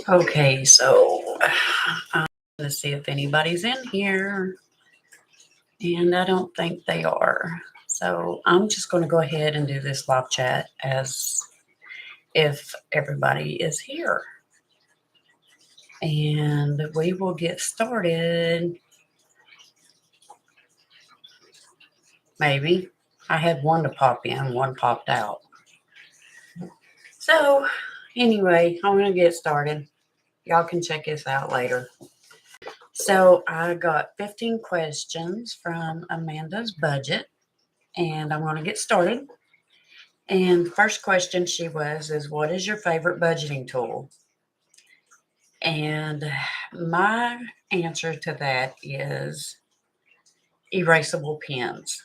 Okay, so I'm going to see if anybody's in here. And I don't think they are. So I'm just going to go ahead and do this live chat as if everybody is here. And we will get started. Maybe. I had one to pop in, one popped out. So anyway, I'm going to get started. Y'all can check this out later. So I got 15 questions from Amanda's budget, and I'm going to get started. And the first question is, what is your favorite budgeting tool? And my answer to that is erasable pens.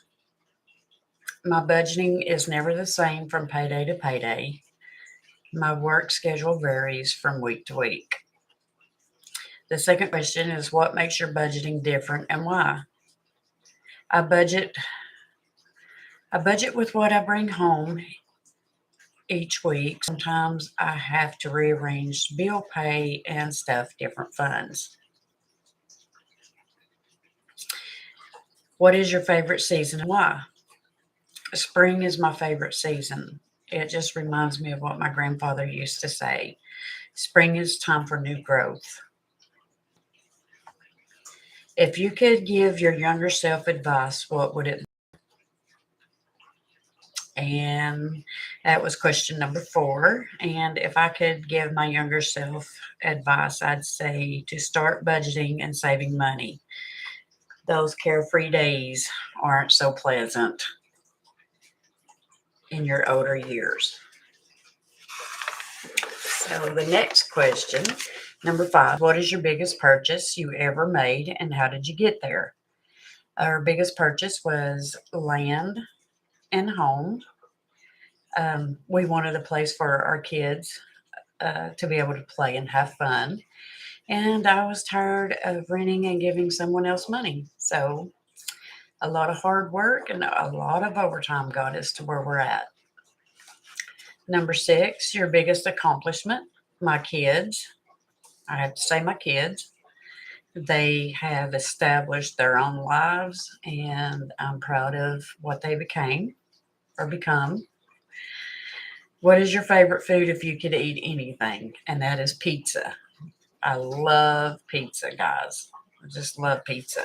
My budgeting is never the same from payday to payday. My work schedule varies from week to week. The second question is, what makes your budgeting different and why? I budget with what I bring home each week. Sometimes I have to rearrange bill pay and stuff different funds. What is your favorite season and why? Spring is my favorite season. It just reminds me of what my grandfather used to say. Spring is time for new growth. If you could give your younger self advice, what would it be? And that was question number 4. And if I could give my younger self advice, I'd say to start budgeting and saving money. Those carefree days aren't so pleasant in your older years. So the next question, number 5, what is your biggest purchase you ever made and how did you get there? Our biggest purchase was land and home. We wanted a place for our kids to be able to play and have fun. And I was tired of renting and giving someone else money. So a lot of hard work and a lot of overtime got us to where we're at. Number 6, your biggest accomplishment? My kids. I have to say my kids. They have established their own lives, and I'm proud of what they became or become. What is your favorite food if you could eat anything? And that is pizza. I love pizza, guys. I just love pizza.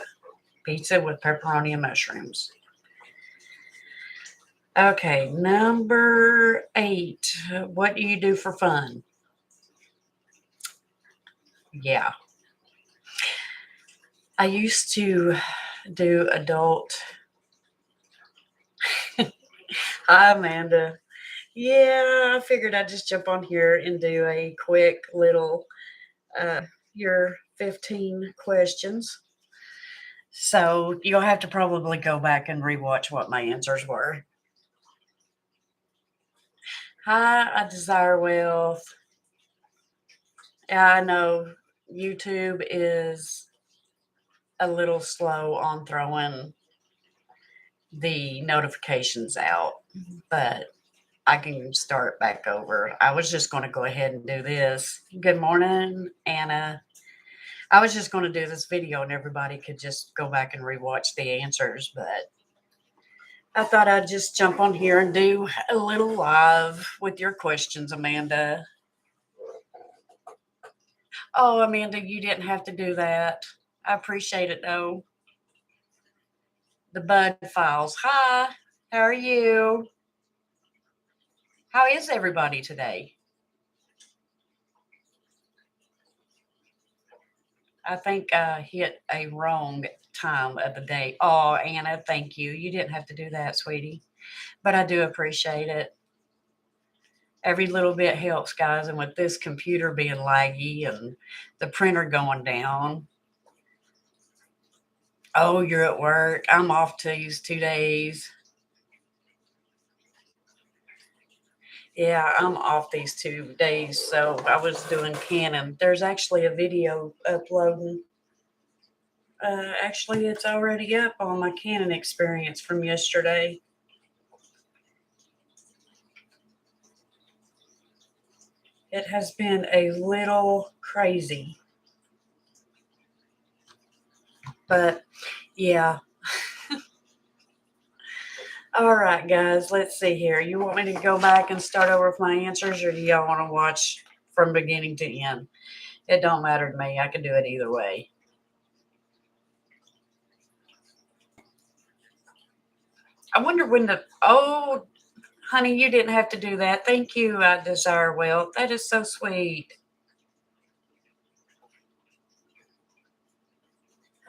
Pizza with pepperoni and mushrooms. Okay, number 8. What do you do for fun? Yeah. I used to do adult. Hi, Amanda. Yeah, I figured I'd just jump on here and do a quick little your 15 questions. So you'll have to probably go back and rewatch what my answers were. Hi, I desire wealth. Yeah, I know YouTube is a little slow on throwing the notifications out, but I can start back over. I was just going to go ahead and do this. Good morning, Anna. I was just going to do this video and everybody could just go back and rewatch the answers, but I thought I'd just jump on here and do a little live with your questions, Amanda. Oh, Amanda, you didn't have to do that. I appreciate it, though. The Bud Files. Hi, how are you? How is everybody today? I think I hit a wrong time of the day. Oh, Anna, thank you. You didn't have to do that, sweetie. But I do appreciate it. Every little bit helps, guys. And with this computer being laggy and the printer going down. Oh, you're at work. I'm off these 2 days. Yeah, I'm off these 2 days, so I was doing Canon. There's actually a video uploading. Actually, it's already up on my Canon experience from yesterday. It has been a little crazy, but yeah. All right, guys, let's see here. You want me to go back and start over with my answers, or do y'all want to watch from beginning to end? It don't matter to me. I can do it either way. I wonder when oh, honey, you didn't have to do that. Thank you, Desire Wealth. That is so sweet.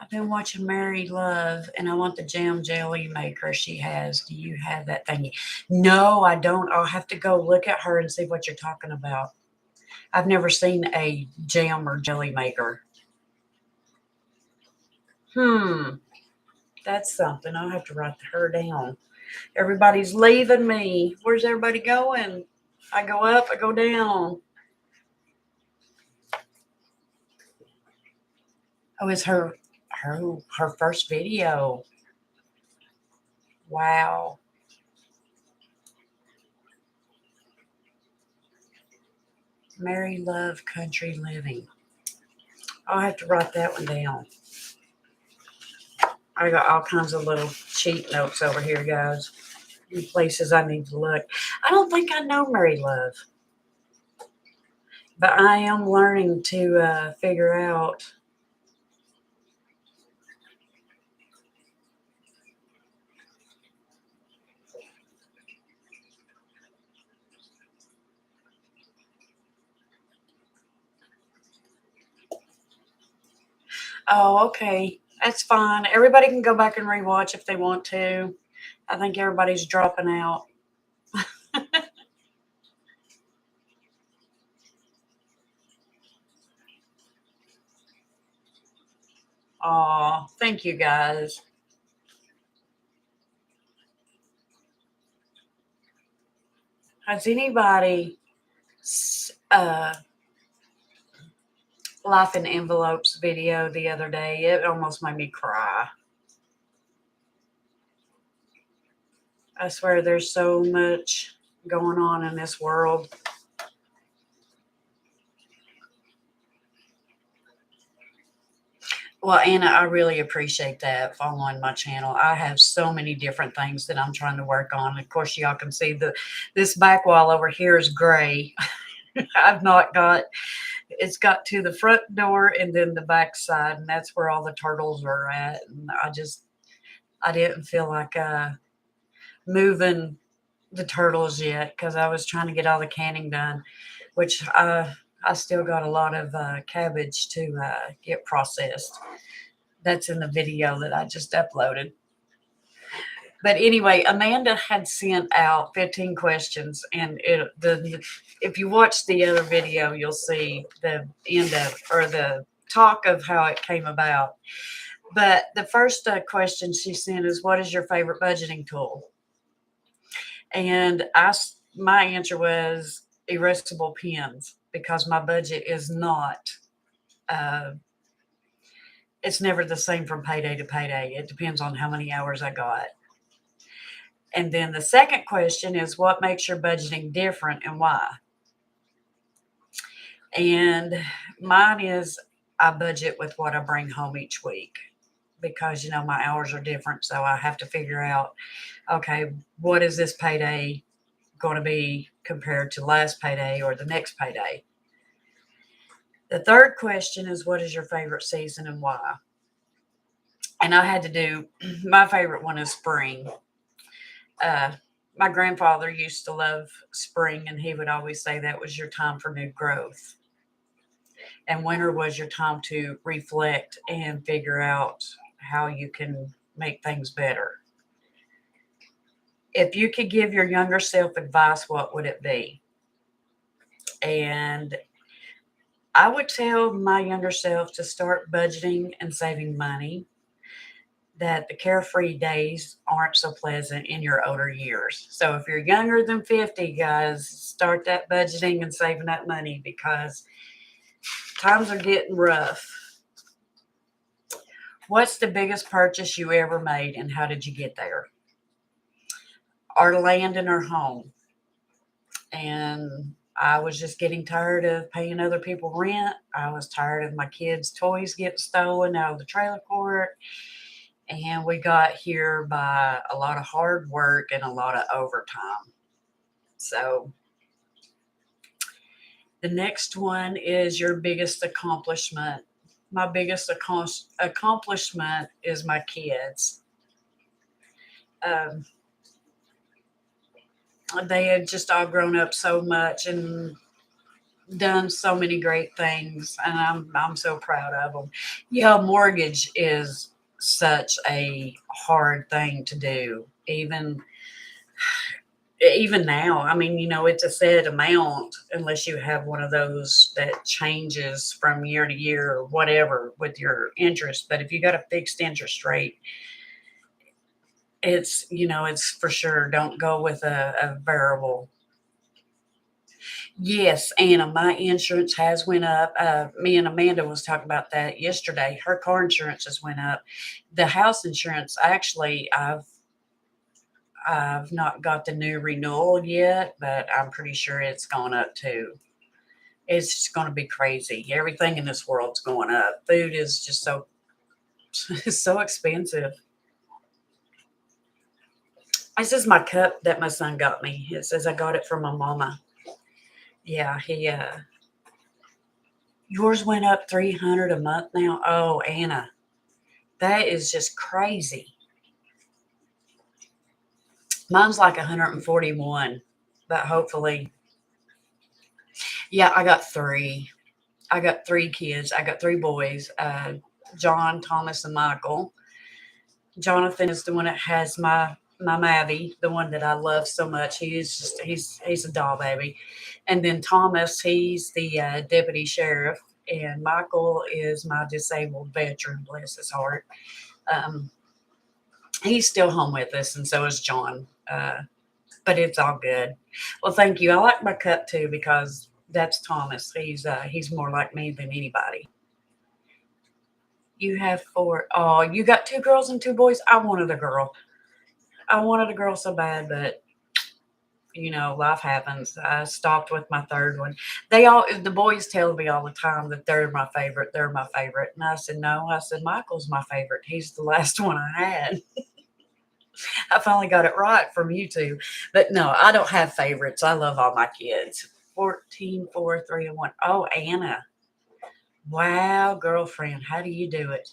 I've been watching Mary Love, and I want the jam jelly maker she has. Do you have that thingy? No, I don't. I'll have to go look at her and see what you're talking about. I've never seen a jam or jelly maker. Hmm, that's something. I'll have to write her down. Everybody's leaving me. Where's everybody going? I go up, I go down. Oh, it's her first video. Wow. Mary Love Country Living. I'll have to write that one down. I got all kinds of little cheat notes over here, guys. Places I need to look. I don't think I know Mary Love, but I am learning to figure out. Oh, okay. That's fine. Everybody can go back and rewatch if they want to. I think everybody's dropping out. Oh, thank you guys. Has anybody Life in Envelopes video the other day? It almost made me cry. I swear there's so much going on in this world. Well, Anna, I really appreciate that following my channel. I have so many different things that I'm trying to work on. Of course, y'all can see this back wall over here is gray. I've not got it's got to the front door and then the back side, and that's where all the turtles are at. And I didn't feel like moving the turtles yet because I was trying to get all the canning done, which I still got a lot of cabbage to get processed. That's in the video that I just uploaded. But anyway, Amanda had sent out 15 questions, and if you watch the other video, you'll see the end of or the talk of how it came about. But the first question she sent is, "What is your favorite budgeting tool?" And my answer was erasable pens because my budget is not. Uh, it's never the same from payday to payday. It depends on how many hours I got. And then the second question is, what makes your budgeting different and why? And mine is I budget with what I bring home each week because, my hours are different. So I have to figure out, okay, what is this payday going to be compared to last payday or the next payday? The third question is, what is your favorite season and why? And I had to do, my favorite one is spring. Uh, my grandfather used to love spring, and he would always say that was your time for new growth. And winter was your time to reflect and figure out how you can make things better. If you could give your younger self advice, what would it be? And I would tell my younger self to start budgeting and saving money. that the carefree days aren't so pleasant in your older years. So if you're younger than 50, guys, start that budgeting and saving that money because times are getting rough. What's the biggest purchase you ever made and how did you get there? Our land and our home. And I was just getting tired of paying other people rent. I was tired of my kids' toys getting stolen out of the trailer court. And we got here by a lot of hard work and a lot of overtime. So the next one is your biggest accomplishment. My biggest accomplishment is my kids. Um, they had just all grown up so much and done so many great things, and I'm so proud of them. Yeah, mortgage is such a hard thing to do, even now. I mean, it's a set amount unless you have one of those that changes from year to year or whatever with your interest. But if you got a fixed interest rate, it's for sure. Don't go with a variable. Yes, Anna, my insurance has went up. Me and Amanda was talking about that yesterday. Her car insurance has went up. The house insurance, actually, I've not got the new renewal yet, but I'm pretty sure it's gone up too. It's just going to be crazy. Everything in this world's going up. Food is just so so expensive. This is my cup that my son got me. It says I got it from my mama. Yeah, yours went up 300 a month now. Oh, Anna, that is just crazy. Mine's like 141, but hopefully, yeah, I got three. I got three kids. I got three boys, John, Thomas, and Michael. Jonathan is the one that has my Mavi, the one that I love so much. He's a doll baby, and then Thomas, he's the deputy sheriff, and Michael is my disabled veteran. Bless his heart. Um, he's still home with us, and so is John. But it's all good. Well, thank you. I like my cup too because that's Thomas. He's more like me than anybody. You have four. Oh, you got two girls and two boys. I wanted a girl. I wanted a girl so bad, but life happens. I stopped with my third one. The boys tell me all the time that they're my favorite. They're my favorite, and I said no. I said Michael's my favorite. He's the last one I had. I finally got it right from you two. But no, I don't have favorites. I love all my kids. 14, 4, 3, and 1. Oh, Anna. Wow, girlfriend. How do you do it?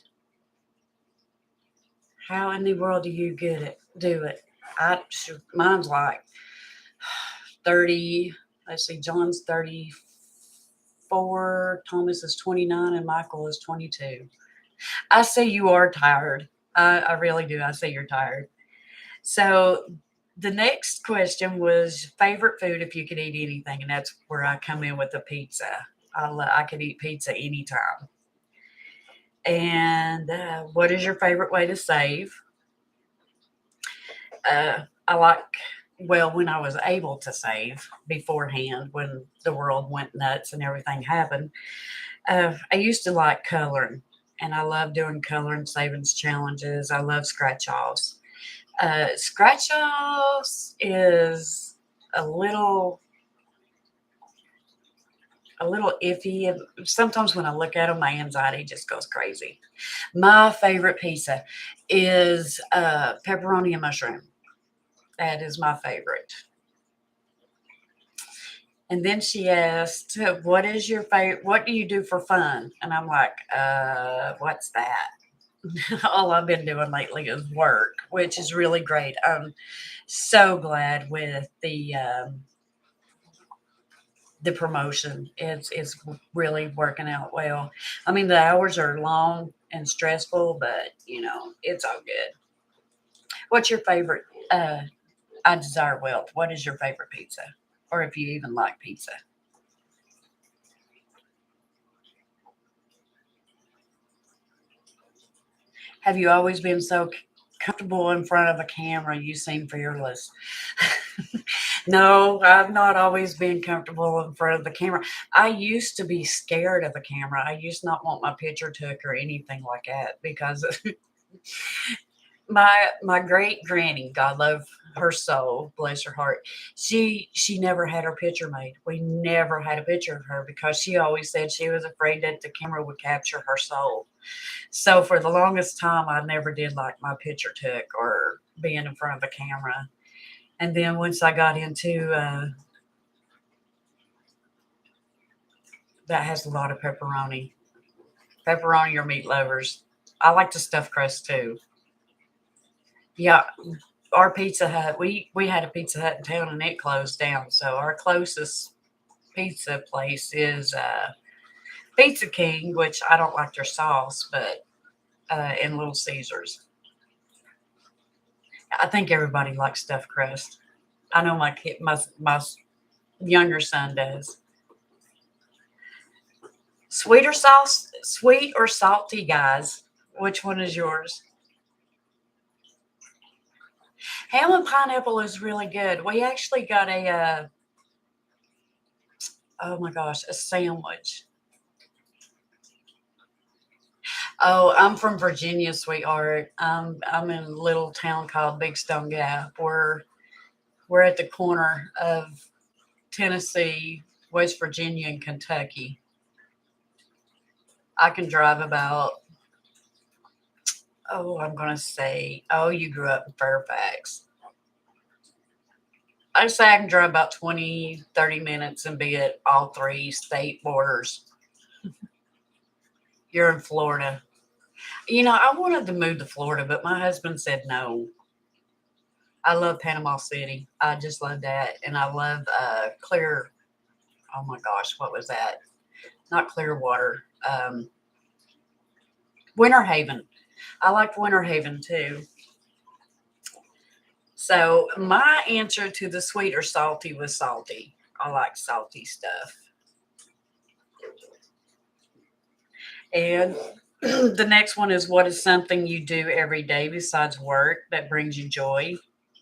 How in the world do you get it? Do it. Mine's like 30. Let's see, John's 34, Thomas is 29, and Michael is 22. I see you are tired. I really do. I see you're tired. So the next question was favorite food if you could eat anything, and that's where I come in with the pizza. I could eat pizza anytime. And what is your favorite way to save? I like, well, when I was able to save beforehand, when the world went nuts and everything happened, I used to like coloring, and I love doing coloring savings challenges. I love scratch offs. Scratch offs is a little a little iffy. Sometimes when I look at them, my anxiety just goes crazy. My favorite pizza is pepperoni and mushroom. That is my favorite. And then she asked, "What is your favorite? What do you do for fun?" And I'm like, what's that?" All I've been doing lately is work, which is really great. I'm so glad with the promotion. It's really working out well. I mean, the hours are long and stressful, but it's all good. What's your favorite? I desire wealth. What is your favorite pizza, or if you even like pizza? Have you always been so comfortable in front of a camera you seem fearless? No, I've not always been comfortable in front of the camera. I used to be scared of the camera. I used not want my picture took or anything like that because my great granny, God love her soul, bless her heart, she never had her picture made. We never had a picture of her because she always said she was afraid that the camera would capture her soul. So for the longest time, I never did like my picture took or being in front of the camera. And then once I got into that has a lot of pepperoni, pepperoni or meat lovers. I like the stuffed crust too. Yeah, our Pizza Hut. We had a Pizza Hut in town and it closed down. So our closest pizza place is Pizza King, which I don't like their sauce, but in Little Caesars. I think everybody likes stuffed crust. I know my kid, my younger son does. Sweet or salty, guys? Which one is yours? Ham and pineapple is really good. We actually got a oh my gosh, a sandwich. Oh, I'm from Virginia, sweetheart. I'm in a little town called Big Stone Gap. We're at the corner of Tennessee, West Virginia, and Kentucky. I can drive about, oh, I'm gonna say, oh, you grew up in Fairfax. I say I can drive about 20, 30 minutes and be at all three state borders. You're in Florida. You know, I wanted to move to Florida, but my husband said no. I love Panama City. I just love that. And I love Clear. Oh my gosh, what was that? Not Clearwater. Winter Haven. I liked Winter Haven too. So my answer to the sweet or salty was salty. I like salty stuff. And the next one is what is something you do every day besides work that brings you joy?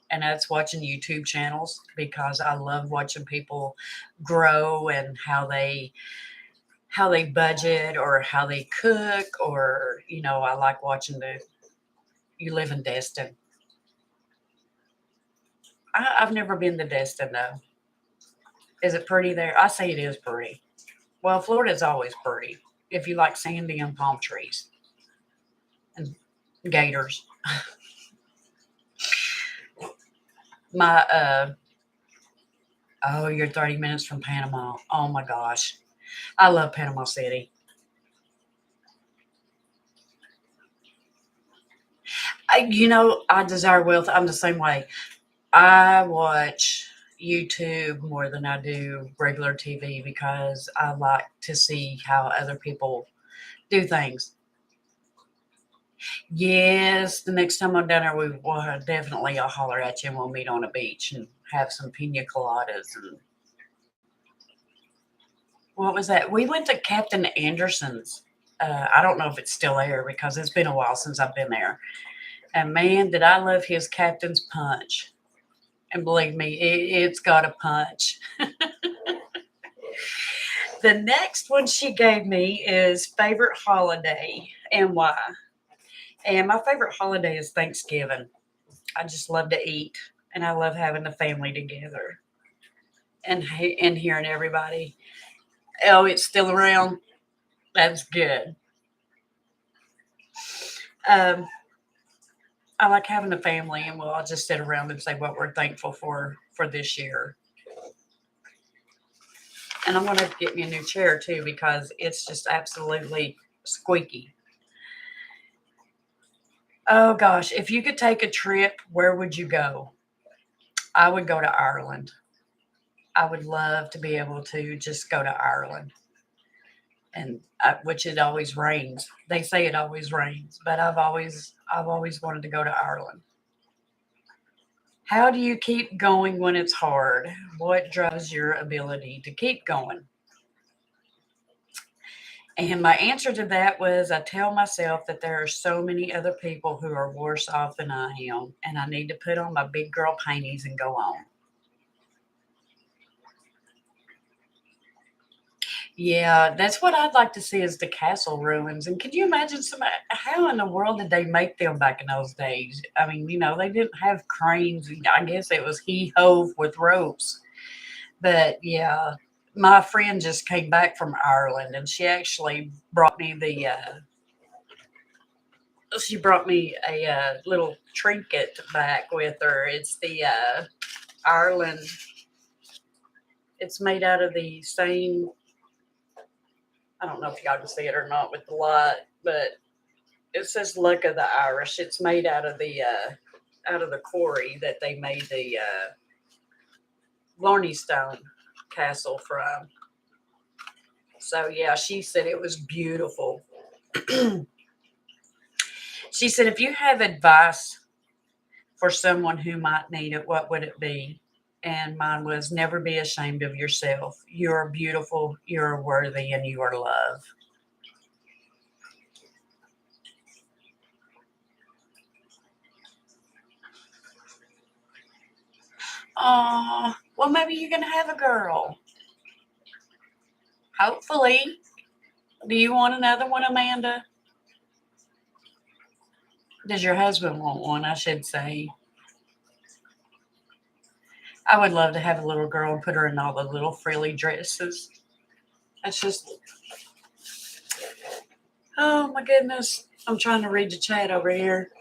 And that's watching YouTube channels because I love watching people grow and how they budget or how they cook or I like watching the you live in Destin. I've never been to Destin though. Is it pretty there? I say it is pretty. Well, Florida's always pretty if you like sandy and palm trees and gators. My oh, you're 30 minutes from Panama. Oh my gosh. I love Panama City. I desire wealth. I'm the same way. I watch YouTube more than I do regular TV because I like to see how other people do things. Yes, the next time I'm down there, we will definitely I'll holler at you and we'll meet on a beach and have some pina coladas. And what was that? We went to Captain Anderson's. I don't know if it's still there because it's been a while since I've been there. And man, did I love his Captain's Punch. And believe me, it's got a punch. The next one she gave me is favorite holiday and why. And my favorite holiday is Thanksgiving. I just love to eat and I love having the family together and hearing everybody. Oh, it's still around. That's good. Um, I like having a family, and we'll all just sit around and say what we're thankful for this year. And I'm gonna get me a new chair too because it's just absolutely squeaky. Oh gosh, if you could take a trip, where would you go? I would go to Ireland. I would love to be able to just go to Ireland, and which it always rains. They say it always rains, but I've always wanted to go to Ireland. How do you keep going when it's hard? What drives your ability to keep going? And my answer to that was I tell myself that there are so many other people who are worse off than I am, and I need to put on my big girl panties and go on. Yeah, that's what I'd like to see is the castle ruins. And could you imagine how in the world did they make them back in those days? I mean, they didn't have cranes. I guess it was he hove with ropes. But yeah, my friend just came back from Ireland, and she brought me a little trinket back with her. It's the Ireland. It's made out of the same. I don't know if y'all can see it or not with the light, but it says "Luck of the Irish." It's made out of the quarry that they made the Blarney Stone Castle from. So yeah, she said it was beautiful. She said, if you have advice for someone who might need it, what would it be? And mine was never be ashamed of yourself. You are beautiful, you are worthy, and you are loved. Oh, well, maybe you can have a girl. Hopefully. Do you want another one, Amanda? Does your husband want one? I should say. I would love to have a little girl and put her in all the little frilly dresses. That's just, oh my goodness. I'm trying to read the chat over here.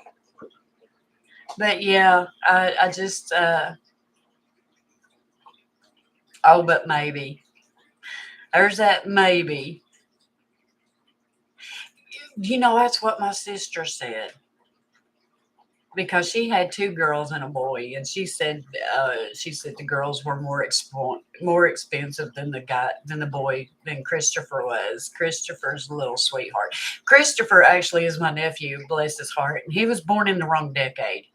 But yeah, I just, oh, but maybe. There's that maybe. That's what my sister said because she had two girls and a boy, and she said the girls were more expensive than the boy than Christopher was. Christopher's a little sweetheart. Christopher actually is my nephew, bless his heart, and he was born in the wrong decade.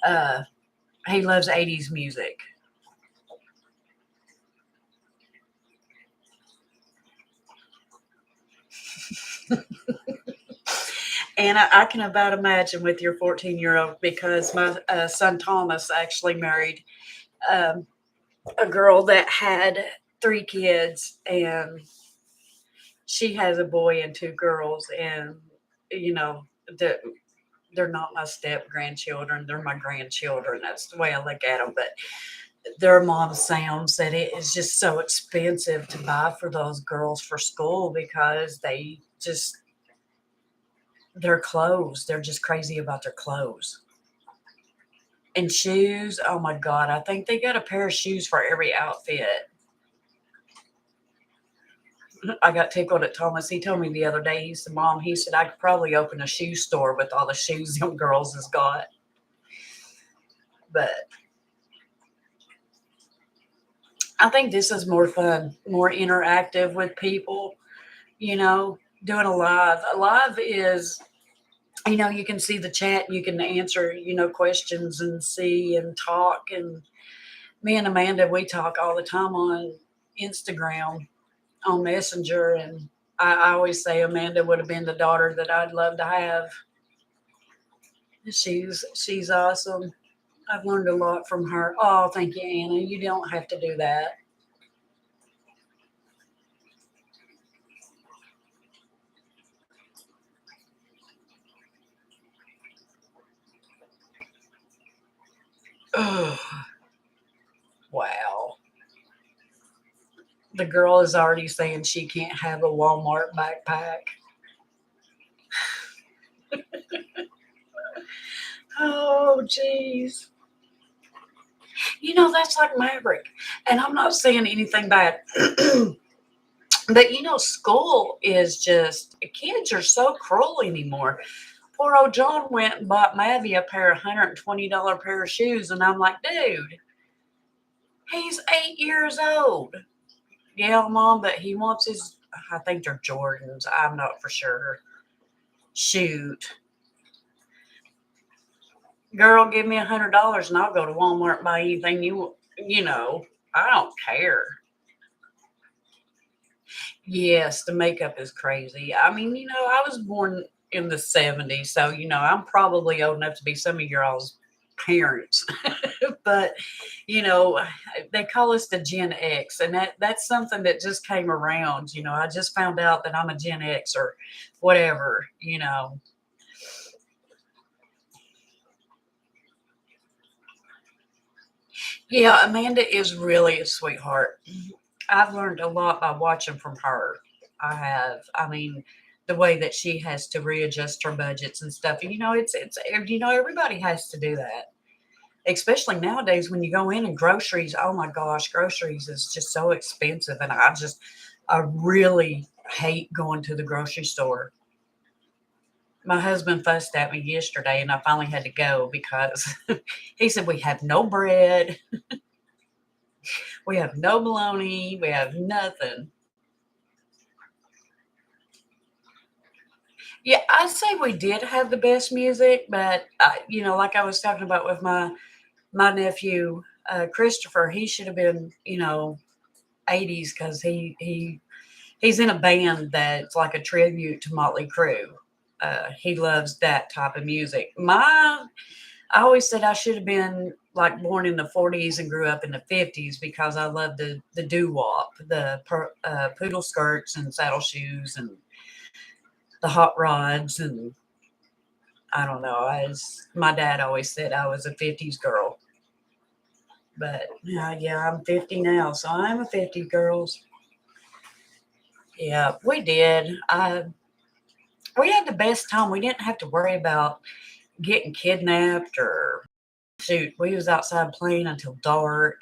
Uh, he loves '80s music. And I can about imagine with your 14-year-old because my son Thomas actually married um, a girl that had three kids, and she has a boy and two girls, and you know the, they're not my step grandchildren; they're my grandchildren. That's the way I look at them. But their mom Sam said it is just so expensive to buy for those girls for school because they just their clothes. They're just crazy about their clothes. And shoes, oh my God, I think they got a pair of shoes for every outfit. I got tickled at Thomas. He told me the other day, he said, Mom, he said, I could probably open a shoe store with all the shoes them girls has got. But I think this is more fun, more interactive with people, doing a live. A live is, you can see the chat, you can answer, questions and see and talk. And me and Amanda, we talk all the time on Instagram on Messenger, and I always say Amanda would have been the daughter that I'd love to have. She's awesome. I've learned a lot from her. Oh, thank you, Anna. You don't have to do that. Oh, wow. The girl is already saying she can't have a Walmart backpack. Oh, jeez. That's like Maverick. And I'm not saying anything bad. But school is just kids are so cruel anymore. Poor old John went and bought Maddie a pair of $120 pair of shoes, and I'm like, dude, he's 8 years old. Yeah, Mom, but he wants his. I think they're Jordans. I'm not for sure. Shoot, girl, give me $100 and I'll go to Walmart and buy anything you. I don't care. Yes, the makeup is crazy. I mean, I was born in the '70s, so, I'm probably old enough to be some of your all's parents. But, you know, they call us the Gen X, and that's something that just came around. I just found out that I'm a Gen X or whatever. Yeah, Amanda is really a sweetheart. I've learned a lot by watching from her. I have. I mean, the way that she has to readjust her budgets and stuff. And everybody has to do that. Especially nowadays when you go in and groceries, oh my gosh, groceries is just so expensive. And I really hate going to the grocery store. My husband fussed at me yesterday and I finally had to go because he said, we have no bread, we have no bologna, we have nothing. Yeah, I'd say we did have the best music, but like I was talking about with my nephew Christopher, he should have been 80s because he's in a band that's like a tribute to Motley Crue. He loves that type of music. I always said I should have been like born in the '40s and grew up in the '50s because I love the doo wop, the poodle skirts and saddle shoes and the hot rods and I don't know. My dad always said I was a '50s girl, but yeah, I'm 50 now, so I'm a '50s girls. Yeah, we did. We had the best time. We didn't have to worry about getting kidnapped or shoot. We was outside playing until dark.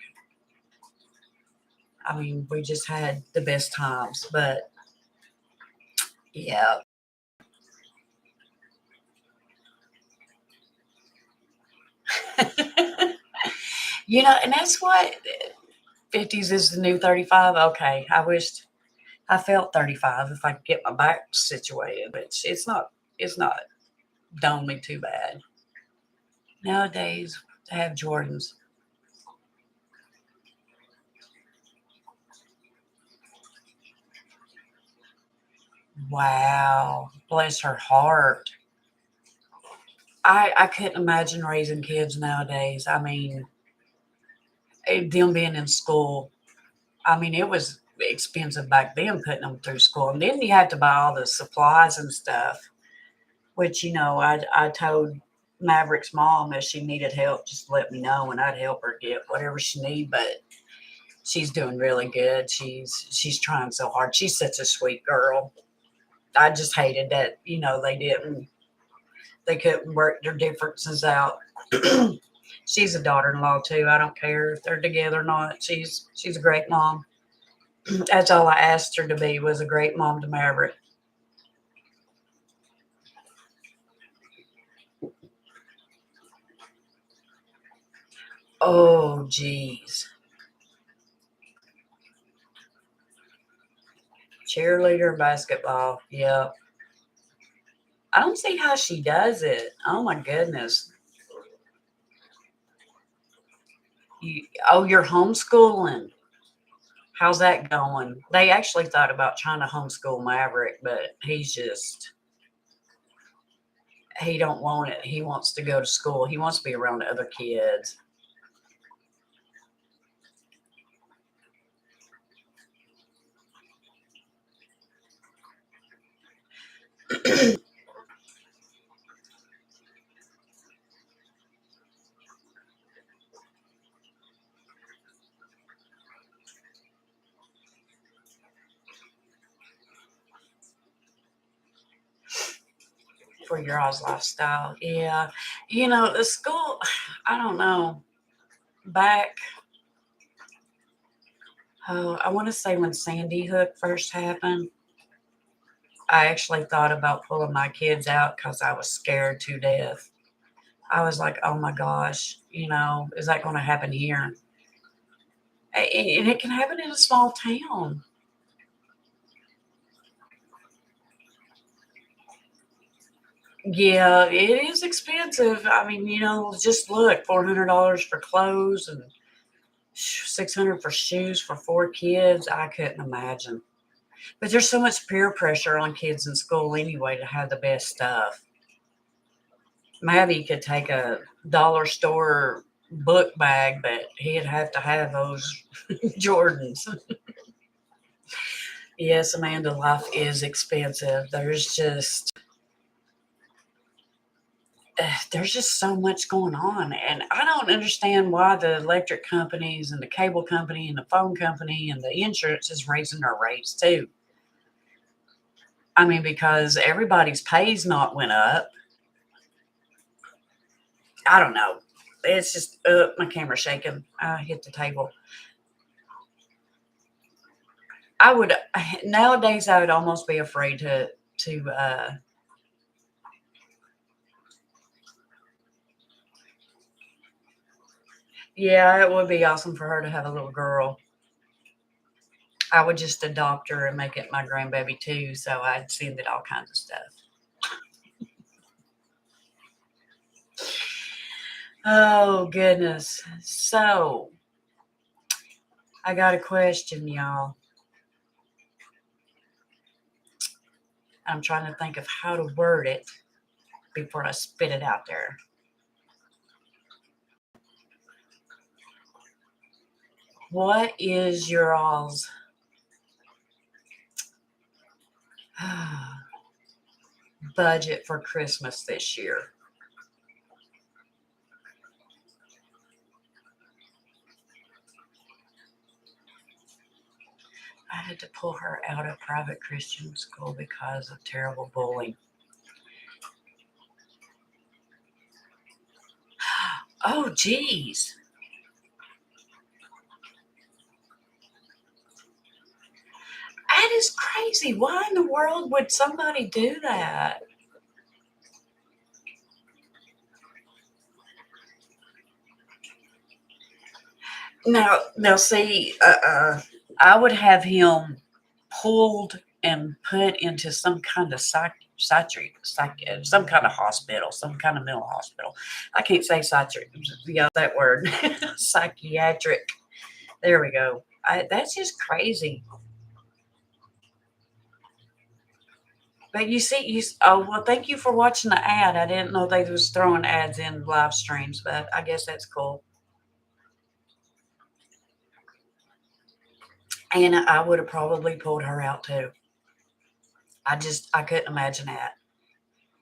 I mean, we just had the best times. But yeah, and that's what '50s is the new 35. Okay, I wished I felt 35 if I could get my back situated, but it's not done me too bad. Nowadays, to have Jordans. Wow, bless her heart. I couldn't imagine raising kids nowadays. I mean, them being in school. I mean, it was expensive back then putting them through school, and then you had to buy all the supplies and stuff. Which I told Maverick's mom if she needed help, just let me know, and I'd help her get whatever she need. But she's doing really good. She's trying so hard. She's such a sweet girl. I just hated that they couldn't work their differences out. She's a daughter-in-law too. I don't care if they're together or not. She's a great mom. That's all I asked her to be was a great mom to Maverick. Oh, geez. Cheerleader basketball. Yeah. I don't see how she does it. Oh my goodness. You're homeschooling. How's that going? They actually thought about trying to homeschool Maverick, but he don't want it. He wants to go to school. He wants to be around other kids. For your all's lifestyle. Yeah. The school, I don't know. Back, I want to say when Sandy Hook first happened, I actually thought about pulling my kids out because I was scared to death. I was like, oh my gosh, is that going to happen here? And it can happen in a small town. Yeah, it is expensive. I mean, just look, $400 for clothes and 600 for shoes for four kids. I couldn't imagine. But there's so much peer pressure on kids in school anyway to have the best stuff. Maybe could take a dollar store book bag, but he'd have to have those Jordans. Yes, Amanda, life is expensive. There's just so much going on, and I don't understand why the electric companies and the cable company and the phone company and the insurance is raising their rates too. I mean, because everybody's pays not went up. I don't know. It's just my camera's shaking. I hit the table. I would nowadays. I would almost be afraid to. Yeah, it would be awesome for her to have a little girl. I would just adopt her and make it my grandbaby too. So I'd send it all kinds of stuff. Oh goodness. So I got a question, y'all. I'm trying to think of how to word it before I spit it out there. What is your all's budget for Christmas this year? I had to pull her out of private Christian school because of terrible bullying. Oh, geez. That is crazy. Why in the world would somebody do that? Now, see, I would have him pulled and put into some kind of some kind of hospital, some kind of mental hospital. I can't say psychiatric, yeah, that word, psychiatric. There we go. That's just crazy. But you see, oh well, thank you for watching the ad. I didn't know they was throwing ads in live streams, but I guess that's cool. And I would have probably pulled her out too. I couldn't imagine that.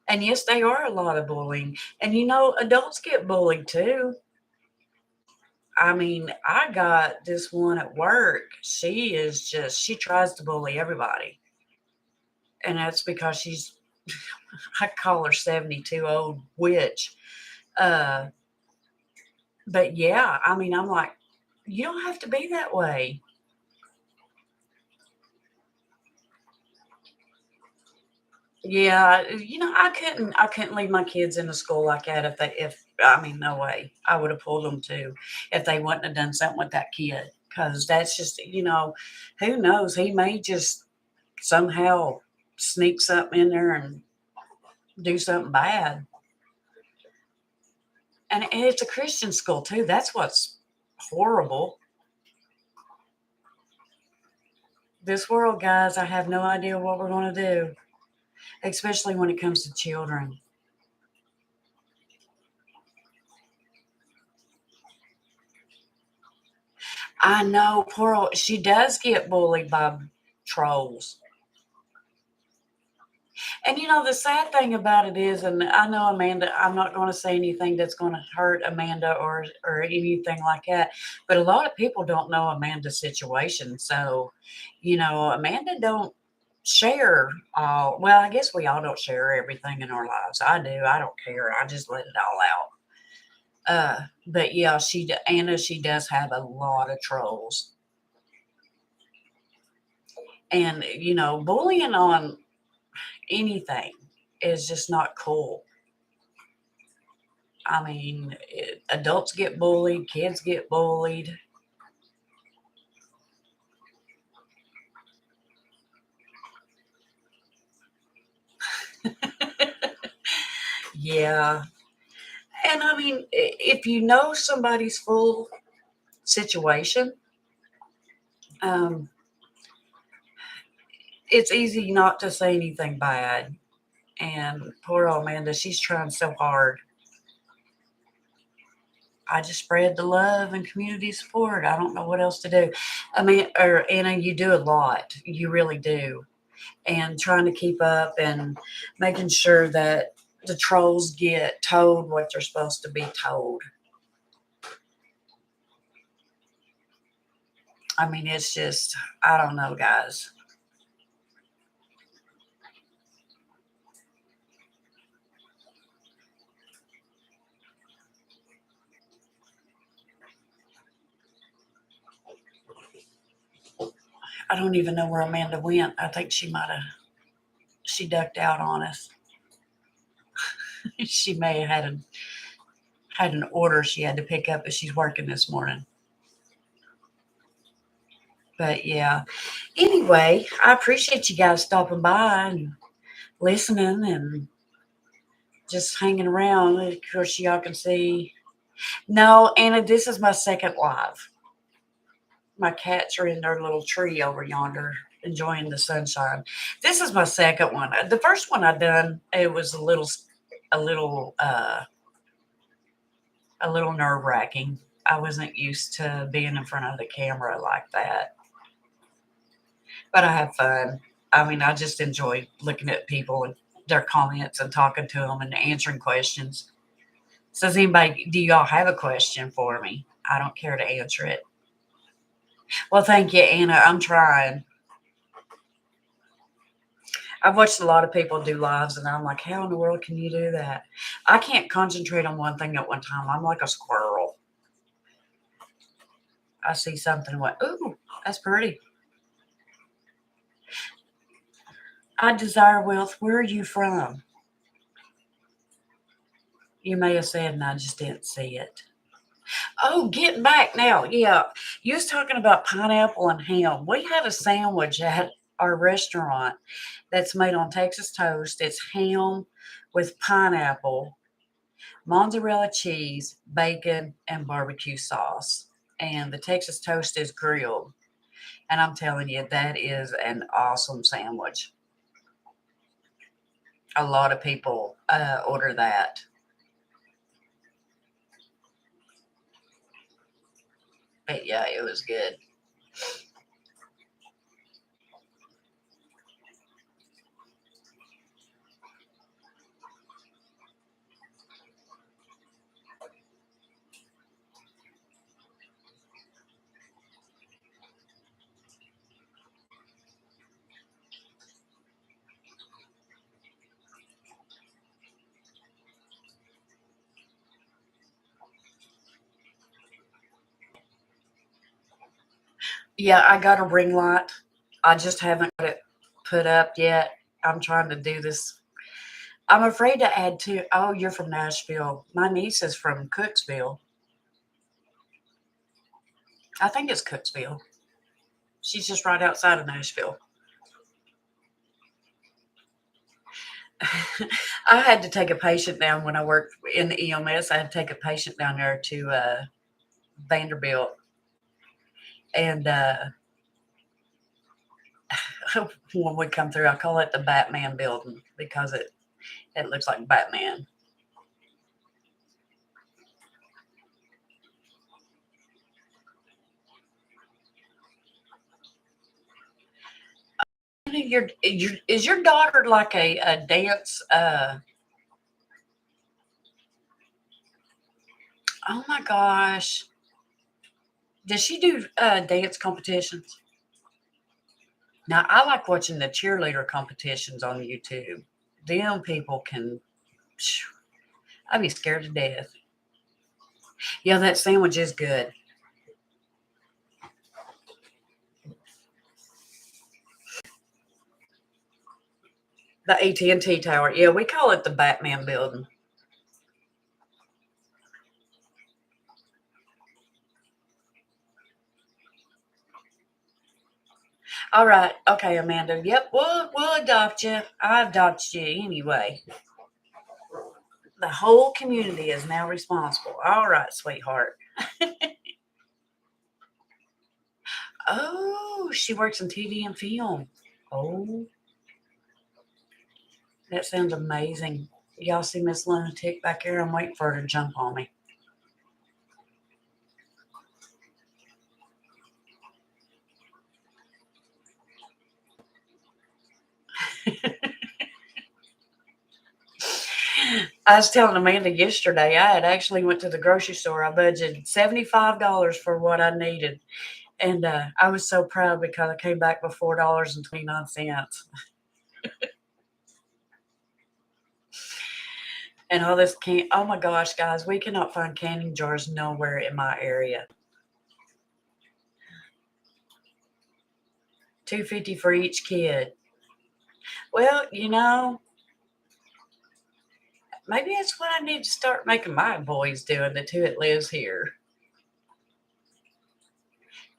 And yes, they are a lot of bullying. And adults get bullied too. I mean, I got this one at work. She tries to bully everybody. And that's because I call her 72 old witch. Uh, but yeah, I mean, I'm like, you don't have to be that way. Yeah, I couldn't leave my kids in the school like that if I mean, no way. I would have pulled them too if they wouldn't have done something with that kid. Because that's just, who knows? He may just somehow sneak something in there and do something bad. And it's a Christian school too. That's what's horrible. This world, guys, I have no idea what we're going to do, especially when it comes to children. I know, she does get bullied by trolls. And the sad thing about it is, and I know Amanda, I'm not going to say anything that's going to hurt Amanda or anything like that, but a lot of people don't know Amanda's situation. So, Amanda don't share all. Well, I guess we all don't share everything in our lives. I do. I don't care. I just let it all out. But yeah, Anna, she does have a lot of trolls. And, bullying on anything is just not cool. I mean, adults get bullied, kids get bullied. Yeah. And I mean, if you know somebody's full situation, um, it's easy not to say anything bad. And poor old Amanda, she's trying so hard. I just spread the love and community support. I don't know what else to do. I mean, or Anna, you do a lot. You really do. And trying to keep up and making sure that the trolls get told what they're supposed to be told. I mean, it's just, I don't know, guys. I don't even know where Amanda went. I think she ducked out on us. She may have had an order she had to pick up, but she's working this morning. But yeah. Anyway, I appreciate you guys stopping by and listening and just hanging around. Of course, y'all can see. No, Anna, this is my second live. My cats are in their little tree over yonder enjoying the sunshine. This is my second one. The first one I done, it was a little, a little nerve wracking. I wasn't used to being in front of the camera like that, but I have fun. I mean, I just enjoy looking at people and their comments and talking to them and answering questions. So, does anybody, do y'all have a question for me? I don't care to answer it. Well, thank you, Anna. I'm trying. I've watched a lot of people do lives, and I'm like, how in the world can you do that? I can't concentrate on one thing at one time. I'm like a squirrel. I see something and went, ooh, that's pretty. I desire wealth. Where are you from? You may have said, and I just didn't see it. Oh, getting back now. Yeah. You was talking about pineapple and ham. We had a sandwich at our restaurant that's made on Texas toast. It's ham with pineapple, mozzarella cheese, bacon, and barbecue sauce. And the Texas toast is grilled. And I'm telling you, that is an awesome sandwich. A lot of people order that. But yeah, it was good. Yeah, I got a ring light. I just haven't got it put up yet. I'm trying to do this. I'm afraid to add to. Oh, you're from Nashville. My niece is from Cooksville. I think it's Cooksville. She's just right outside of Nashville. I had to take a patient down when I worked in the EMS. I had to take a patient down there to Vanderbilt, and when we come through, I call it the Batman building because it looks like Batman. Is your daughter like a dance? Oh my gosh, does she do dance competitions? Now I like watching the cheerleader competitions on YouTube. Them people can. I'd be scared to death. Yeah, that sandwich is good. The AT&T Tower. Yeah, we call it the Batman building. All right. Okay, Amanda. Yep, we'll adopt you. I adopted you anyway. The whole community is now responsible. All right, sweetheart. Oh, she works in TV and film. Oh, that sounds amazing. Y'all see Miss Lunatic back here? I'm waiting for her to jump on me. I was telling Amanda yesterday, I had actually went to the grocery store. I budgeted $75 for what I needed. And I was so proud because I came back with $4.29. And all this can oh my gosh, guys, we cannot find canning jars nowhere in my area. 250 for each kid. Well, maybe that's what I need to start making my boys doing, the two that lives here.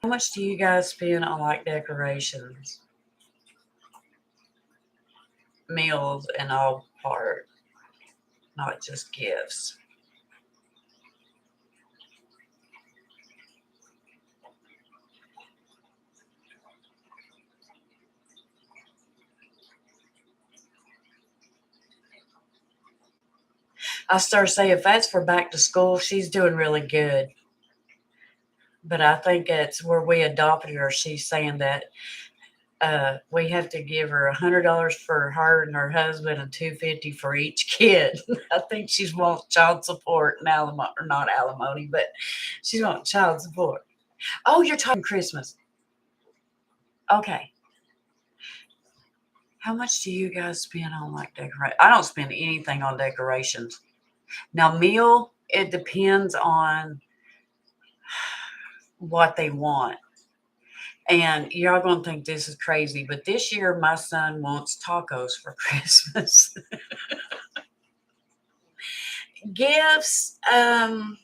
How much do you guys spend on like decorations, meals, and all part, not just gifts? I start saying if that's for back to school, she's doing really good. But I think it's where we adopted her. She's saying that we have to give her $100 for her and her husband and 250 for each kid. I think she's want child support and alimony, or not alimony, but she's want child support. Oh, you're talking Christmas. Okay. How much do you guys spend on like decorate? I don't spend anything on decorations. Now, meal, it depends on what they want. And y'all gonna think this is crazy, but this year my son wants tacos for Christmas. Gifts, I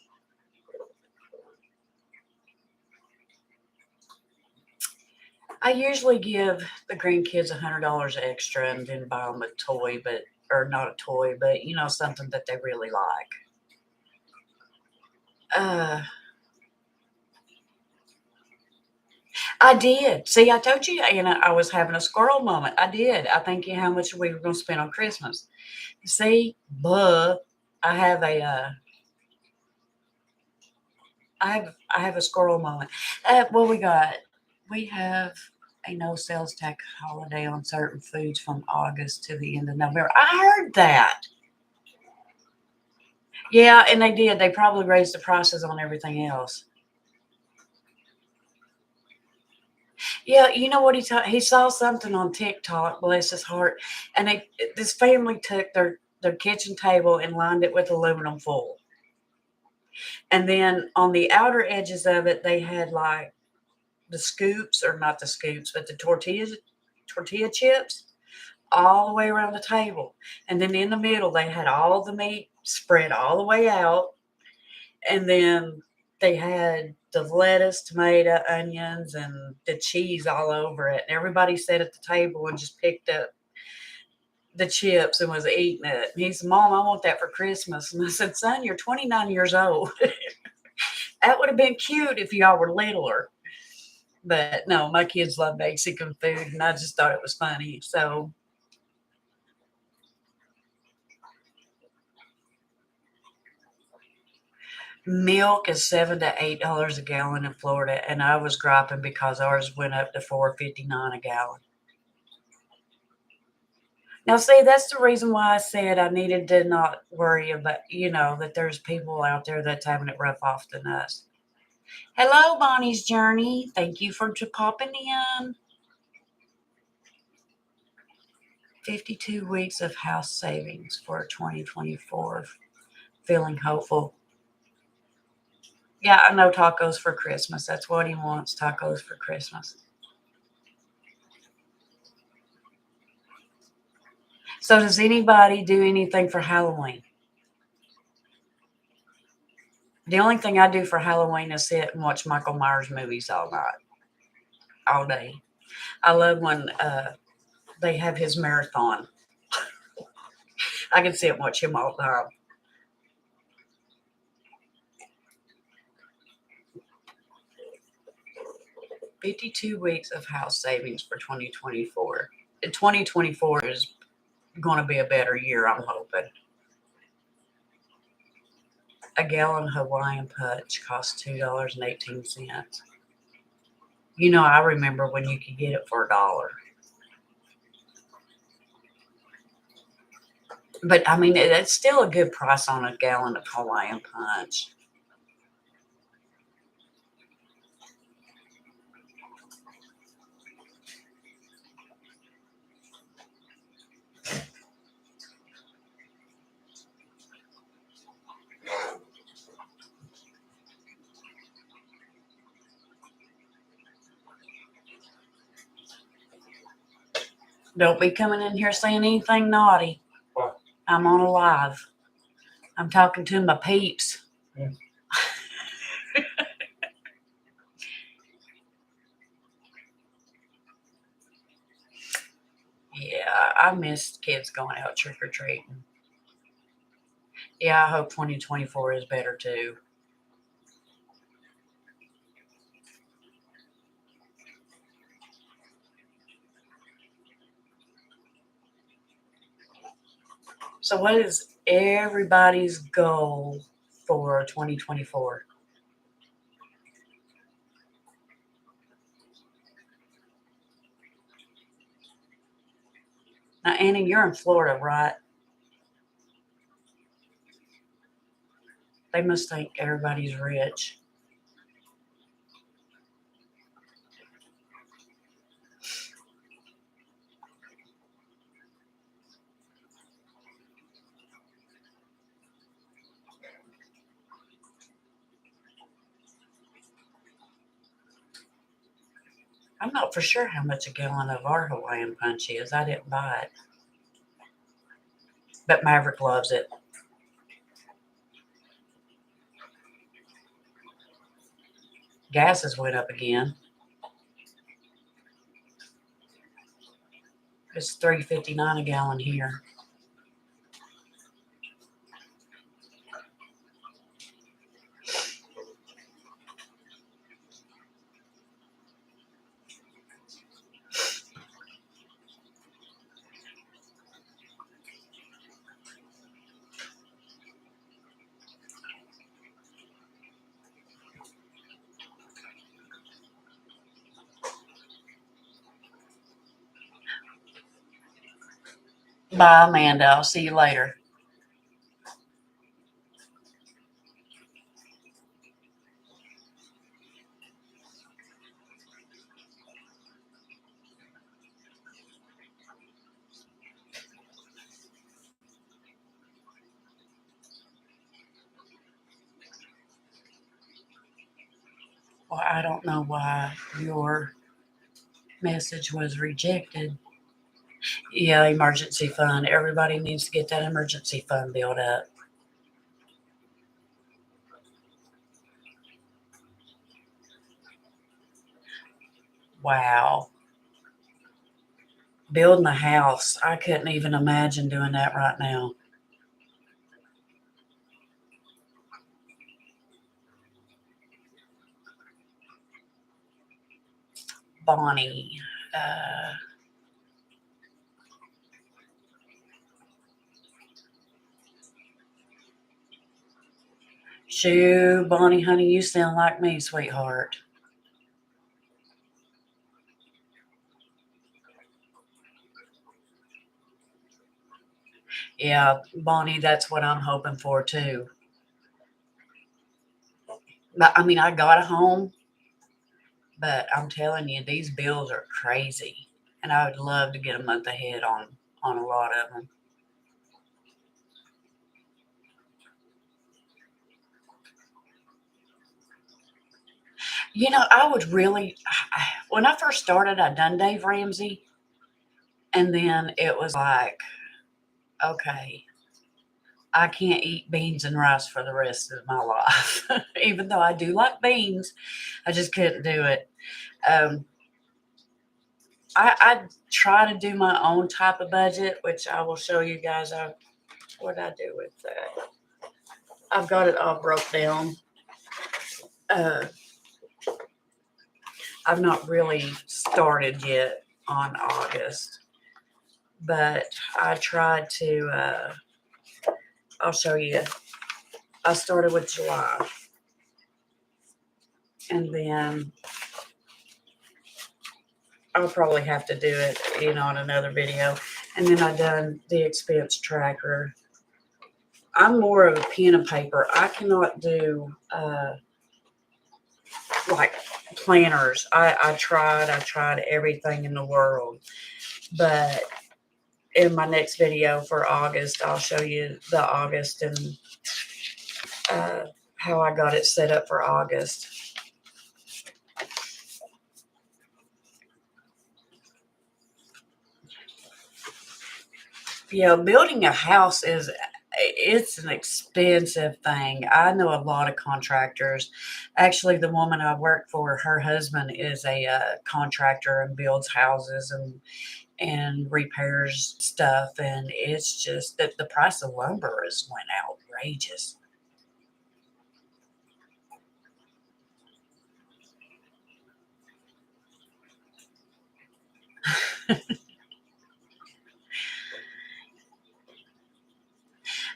usually give the grandkids $100 extra and then buy them a toy, but or not a toy, but something that they really like. Uh, I did. See, I told you, Anna, I was having a squirrel moment. I did. I think you how much we were going to spend on Christmas. See, but I have a I have a squirrel moment. What we got? We have a no sales tax holiday on certain foods from August to the end of November. I heard that. Yeah, and they did. They probably raised the prices on everything else. Yeah, you know what he saw something on TikTok, bless his heart, and this family took their kitchen table and lined it with aluminum foil. And then on the outer edges of it, they had like the scoops, or not the scoops, but the tortilla chips all the way around the table. And then in the middle, they had all the meat spread all the way out. And then they had the lettuce, tomato, onions, and the cheese all over it. And everybody sat at the table and just picked up the chips and was eating it. And he said, Mom, I want that for Christmas. And I said, Son, you're 29 years old. That would have been cute if y'all were littler. But no, my kids love Mexican food, and I just thought it was funny. So milk is $7 to $8 a gallon in Florida, and I was griping because ours went up to $4.59 a gallon. Now, see, that's the reason why I said I needed to not worry about, that there's people out there that's having it rough off than us. Hello, Bonnie's Journey. Thank you for popping in. 52 weeks of house savings for 2024. Feeling hopeful. Yeah, I know tacos for Christmas. That's what he wants, tacos for Christmas. So does anybody do anything for Halloween? The only thing I do for Halloween is sit and watch Michael Myers movies all night, all day. I love when they have his marathon. I can sit and watch him all the time. 52 weeks of house savings for 2024. 2024 is going to be a better year, I'm hoping. A gallon Hawaiian Punch costs $2.18. You know, I remember when you could get it for $1. But I mean, it's still a good price on a gallon of Hawaiian Punch. Don't be coming in here saying anything naughty. What? I'm on a live. I'm talking to my peeps. Yeah. Yeah, I missed kids going out trick-or-treating. Yeah, I hope 2024 is better too. So what is everybody's goal for 2024? Now, Annie, you're in Florida, right? They must think everybody's rich. I'm not for sure how much a gallon of our Hawaiian Punch is. I didn't buy it. But Maverick loves it. Gas has went up again. It's $3.59 a gallon here. Bye, Amanda. I'll see you later. Well, I don't know why your message was rejected. Yeah, emergency fund. Everybody needs to get that emergency fund built up. Wow. Building a house. I couldn't even imagine doing that right now. Bonnie. Shoo, Bonnie, honey, you sound like me, sweetheart. Yeah, Bonnie, that's what I'm hoping for too. But I mean, I got a home, but I'm telling you, these bills are crazy, and I would love to get a month ahead on a lot of them. You know, I would really, when I first started, I done Dave Ramsey, and then it was like, okay, I can't eat beans and rice for the rest of my life. Even though I do like beans, I just couldn't do it. Um, I try to do my own type of budget, which I will show you guys what I do with that. I've got it all broke down. Uh, I've not really started yet on August. but I tried to, I'll show you. I started with July, and then I'll probably have to do it, in another video. And then I done the expense tracker. I'm more of a pen and paper. I cannot do like planners. I tried everything in the world, but in my next video for August, I'll show you the August and uh, how I got it set up for August. Yeah, building a house it's an expensive thing. I know a lot of contractors. Actually, the woman I work for, her husband is a contractor and builds houses and repairs stuff, and it's just that the price of lumber has went outrageous.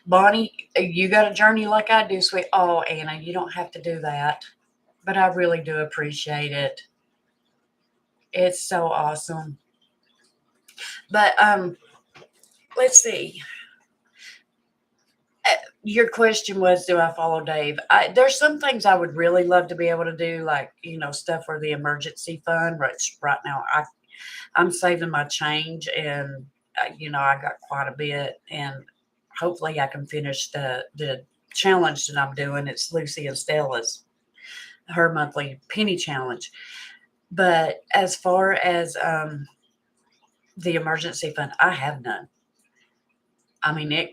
Bonnie, you got a journey like I do, sweet. Oh, Anna, you don't have to do that, but I really do appreciate it. It's so awesome. But let's see. Your question was, do I follow Dave? There's some things I would really love to be able to do, like stuff for the emergency fund. Which right now I'm saving my change, and I got quite a bit, and hopefully I can finish the challenge that I'm doing. It's Lucy and Stella's, her monthly penny challenge. But as far as the emergency fund, I have none. I mean,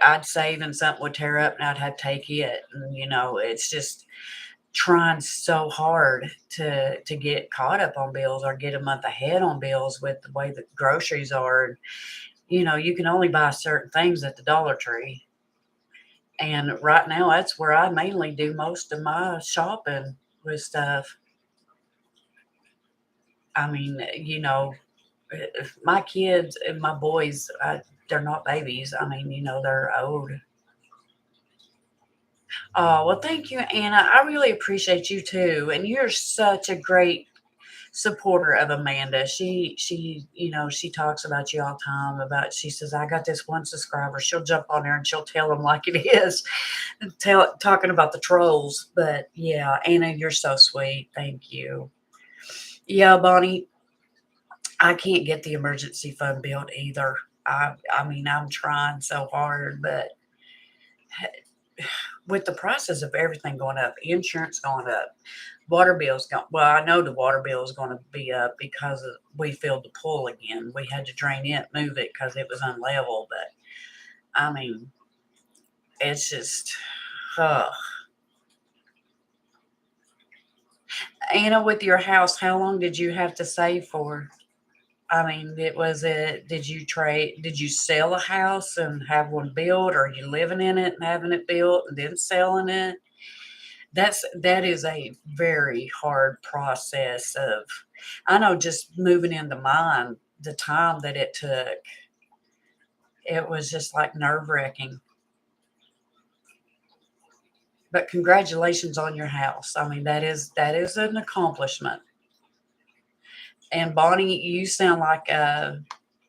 I'd save and something would tear up and I'd have to take it. And, it's just trying so hard to get caught up on bills or get a month ahead on bills with the way the groceries are. You can only buy certain things at the Dollar Tree. And right now, that's where I mainly do most of my shopping with stuff. I mean, my kids and my boys, they're not babies. I mean, they're old. Oh, well, thank you, Anna. I really appreciate you too. And you're such a great supporter of Amanda. She talks about you all the time. She says, I got this one subscriber. She'll jump on there and she'll tell them like it is, and talking about the trolls. But yeah, Anna, you're so sweet. Thank you. Yeah, Bonnie, I can't get the emergency fund built either. I mean, I'm trying so hard, but with the prices of everything going up, insurance going up, water bills going. Well, I know the water bill is going to be up because we filled the pool again. We had to drain it, move it because it was unlevel. But I mean, it's just, uh, Anna, with your house, how long did you have to save for? I mean, did you trade, did you sell a house and have one built, or are you living in it and having it built and then selling it? That is a very hard process of, I know just moving into mine, the time that it took, it was just like nerve-wracking. But congratulations on your house. I mean, that is an accomplishment. And Bonnie, you sound like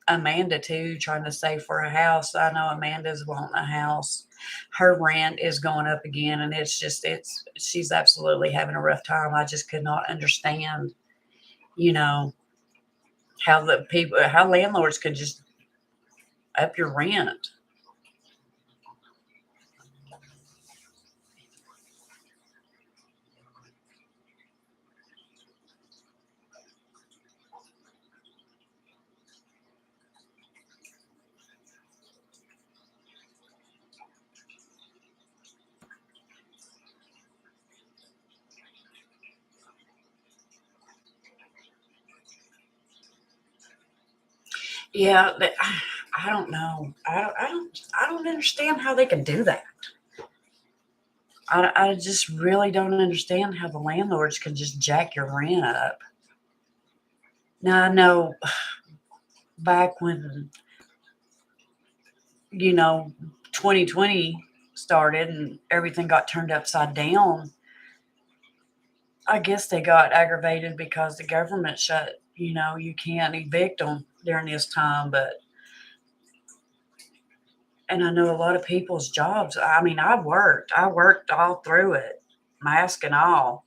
Amanda too, trying to save for a house. I know Amanda's wanting a house. Her rent is going up again, and she's absolutely having a rough time. I just could not understand, you know, how landlords could just up your rent. Yeah, I don't know. I don't understand how they can do that. I just really don't understand how the landlords can just jack your rent up. Now I know back when you know, 2020 started and everything got turned upside down, I guess they got aggravated because the government shut, you can't evict them during this time. And I know a lot of people's jobs. I mean, I worked all through it, mask and all.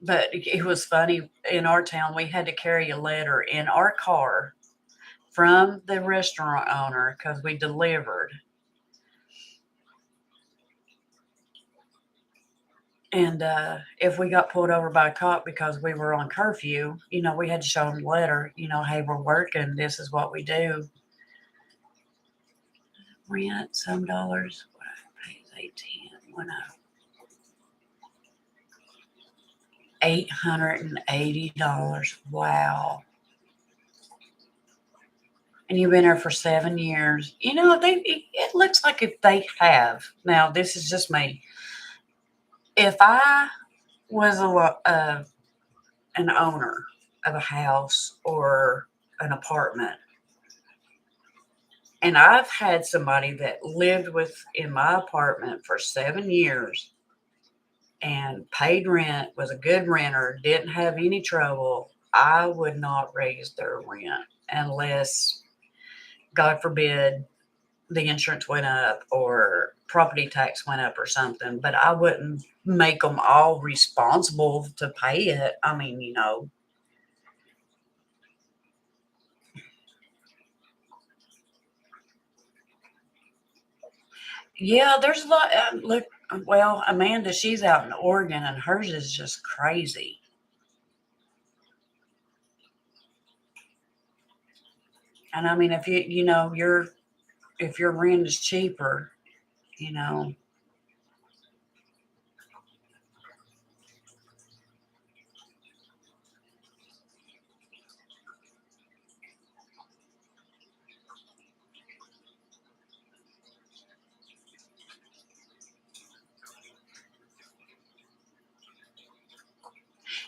But it was funny in our town, we had to carry a letter in our car from the restaurant owner because we delivered. And if we got pulled over by a cop because we were on curfew, we had to show them the letter, hey, we're working. This is what we do. Rent, some dollars. What I pay is 18. $880. Wow. And you've been there for 7 years. It looks like if they have. Now, this is just me. If I was an owner of a house or an apartment, and I've had somebody that lived in my apartment for 7 years and paid rent, was a good renter, didn't have any trouble, I would not raise their rent unless, God forbid, the insurance went up or property tax went up or something. But I wouldn't make them all responsible to pay it. I mean, yeah, there's a lot. Look, well, Amanda, she's out in Oregon, and hers is just crazy. And I mean, if if your rent is cheaper, you know,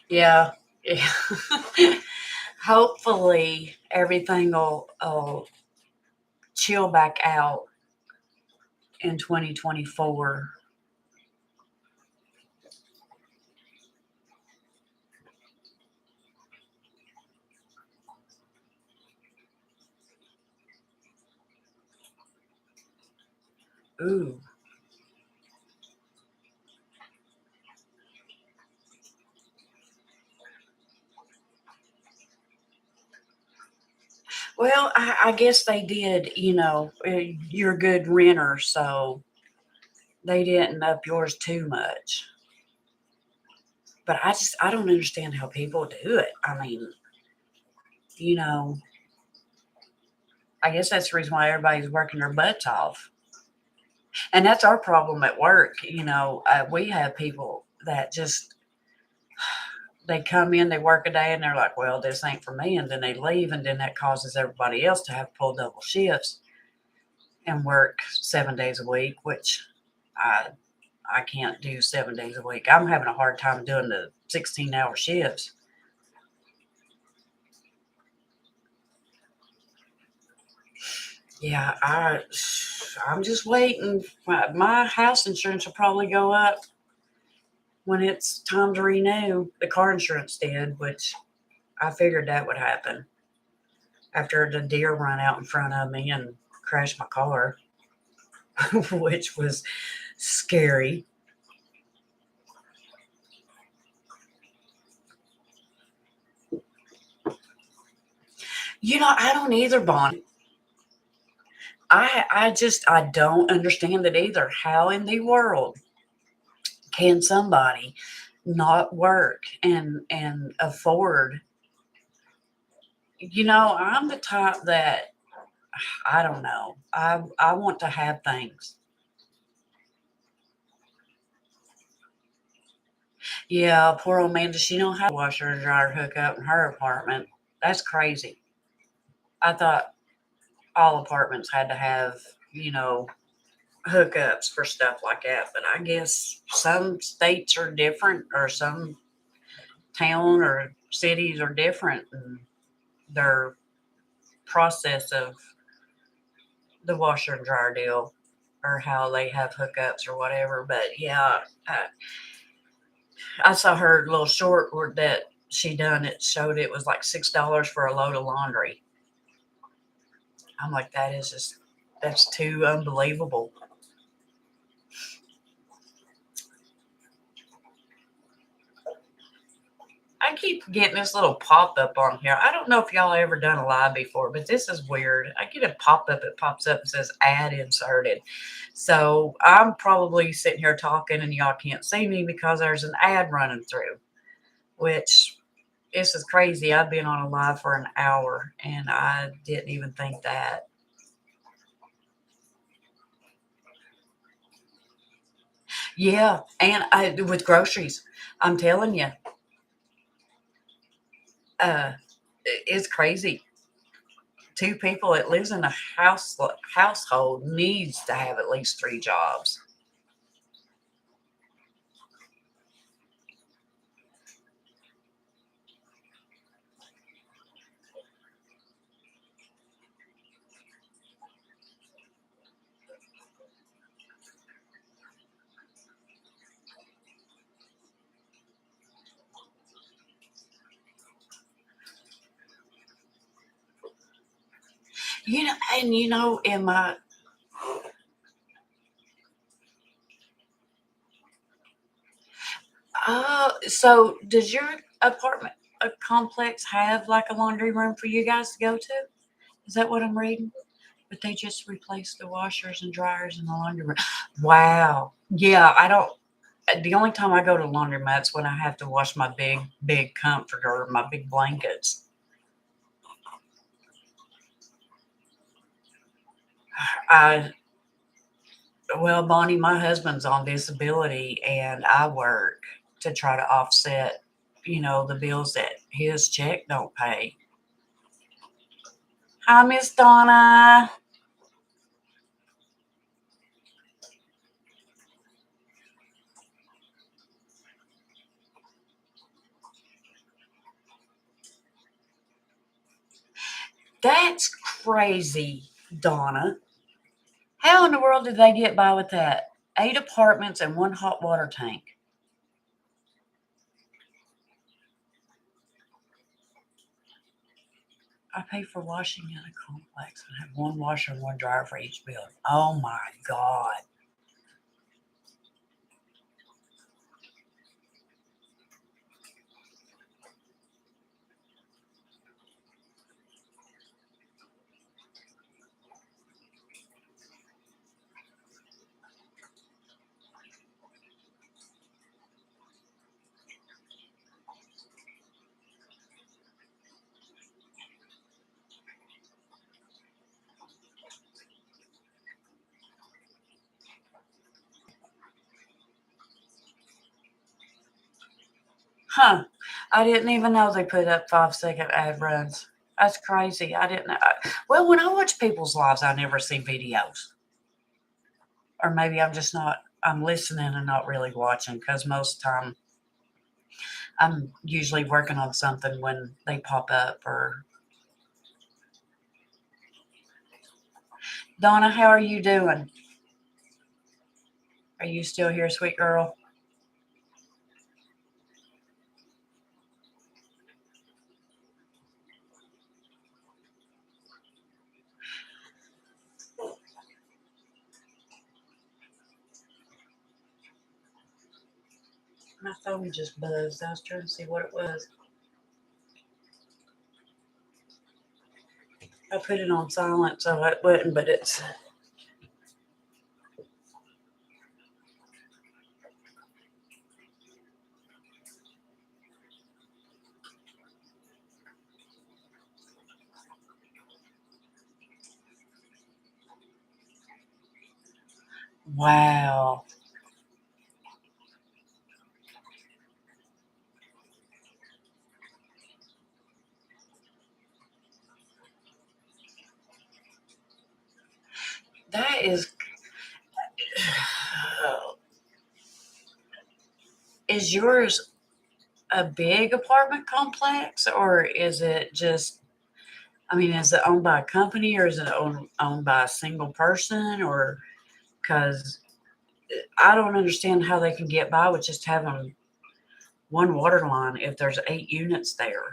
yeah, yeah. Hopefully, everything will chill back out in 2024. Ooh. Well, I guess they did. You're a good renter, so they didn't up yours too much. But I don't understand how people do it. I mean, you know, I guess that's the reason why everybody's working their butts off. And that's our problem at work. We have people that just, they come in, they work a day, and they're like, well, this ain't for me. And then they leave, and then that causes everybody else to have to pull double shifts and work 7 days a week, which I I can't do 7 days a week. I'm having a hard time doing the 16-hour shifts. Yeah, I'm just waiting. My house insurance will probably go up when it's time to renew. The car insurance did, which I figured that would happen after the deer run out in front of me and crashed my car, which was scary. I don't either, Bonnie. I don't understand it either. How in the world can somebody not work and afford? I'm the type that, I don't know. I want to have things. Yeah, poor old man, does she know how to washer and dryer hook up in her apartment? That's crazy. I thought all apartments had to have, you know, hookups for stuff like that, but I guess some states are different, or some town or cities are different, and their process of the washer and dryer deal, or how they have hookups or whatever. But yeah, I saw her little short that she done. It showed it was like $6 for a load of laundry. I'm like, that's too unbelievable. I keep getting this little pop up on here. I don't know if y'all ever done a live before, but this is weird. I get a pop up. It pops up and says ad inserted. So I'm probably sitting here talking and y'all can't see me because there's an ad running through, which this is crazy. I've been on a live for an hour and I didn't even think that. Yeah. And with groceries, I'm telling you, uh, it's crazy. Two people that lives in a household needs to have at least three jobs. In my so does your apartment complex have like a laundry room for you guys to go to? Is that what I'm reading? But they just replaced the washers and dryers in the laundry room. Wow. Yeah, I don't. The only time I go to laundromats when I have to wash my big comforter or my big blankets. I Well, Bonnie, my husband's on disability and I work to try to offset, the bills that his check don't pay. Hi, Miss Donna. That's crazy, Donna. How in the world did they get by with that? 8 apartments and 1 hot water tank. I pay for washing in a complex and have 1 washer and 1 dryer for each building. Oh my God. Huh. I didn't even know they put up 5-second ad runs. That's crazy. I didn't know. Well, when I watch people's lives, I never see videos. Or maybe I'm listening and not really watching because most of the time I'm usually working on something when they pop up. Or Donna, how are you doing? Are you still here, sweet girl? My phone just buzzed. I was trying to see what it was. I put it on silent so it wouldn't, but it's wow. That is yours a big apartment complex or is it just I mean, is it owned by a company or is it owned by a single person? Or because I don't understand how they can get by with just having one water line if there's 8 units there.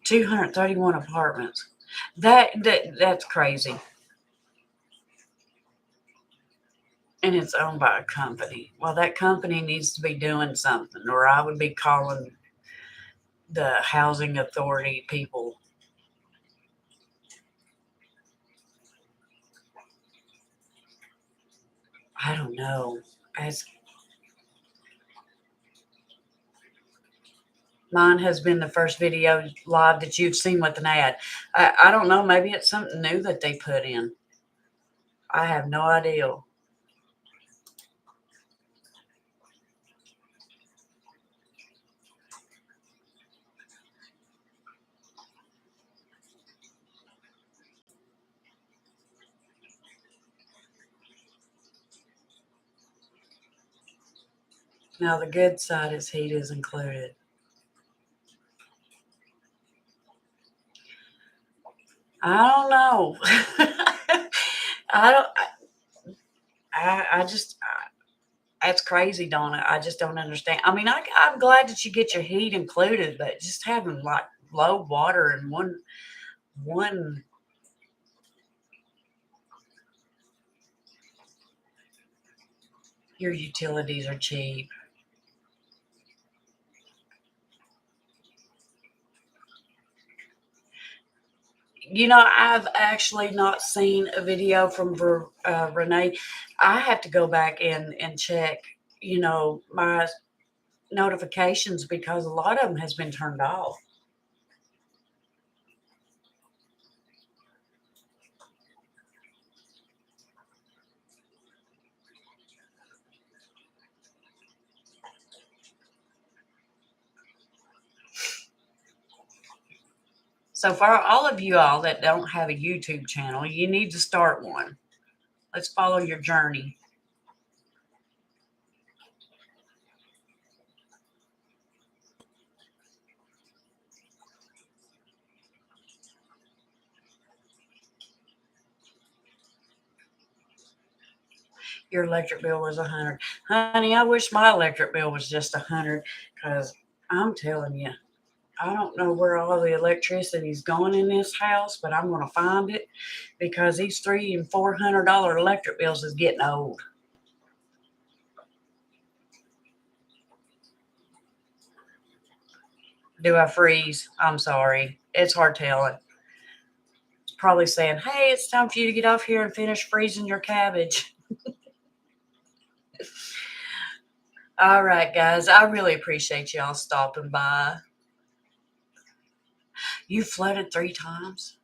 231 apartments. That's crazy. And it's owned by a company. Well, that company needs to be doing something, or I would be calling the housing authority people. I don't know. As mine has been the first video live that you've seen with an ad. I don't know. Maybe it's something new that they put in. I have no idea. Now, the good side is heat is included. I don't know. I don't. I just. That's crazy, Donna. I just don't understand. I mean, I'm glad that you get your heat included, but just having like low water and one your utilities are cheap. I've actually not seen a video from Renee. I have to go back and check, my notifications because a lot of them has been turned off. So for all of you all that don't have a YouTube channel, you need to start one. Let's follow your journey. Your electric bill was 100. Honey, I wish my electric bill was just 100 because I'm telling you, I don't know where all the electricity is going in this house, but I'm going to find it because these $300 and $400 electric bills is getting old. Do I freeze? I'm sorry. It's hard telling. It's probably saying, hey, it's time for you to get off here and finish freezing your cabbage. All right, guys. I really appreciate y'all stopping by. You flooded 3 times?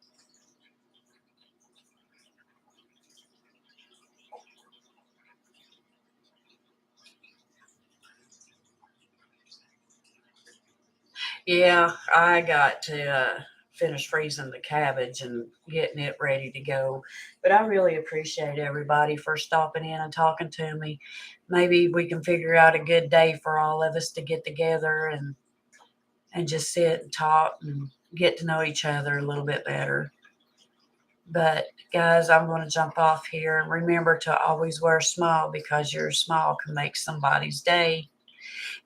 Yeah, I got to finish freezing the cabbage and getting it ready to go. But I really appreciate everybody for stopping in and talking to me. Maybe we can figure out a good day for all of us to get together and just sit and talk and get to know each other a little bit better. But guys, I'm going to jump off here and remember to always wear a smile because your smile can make somebody's day.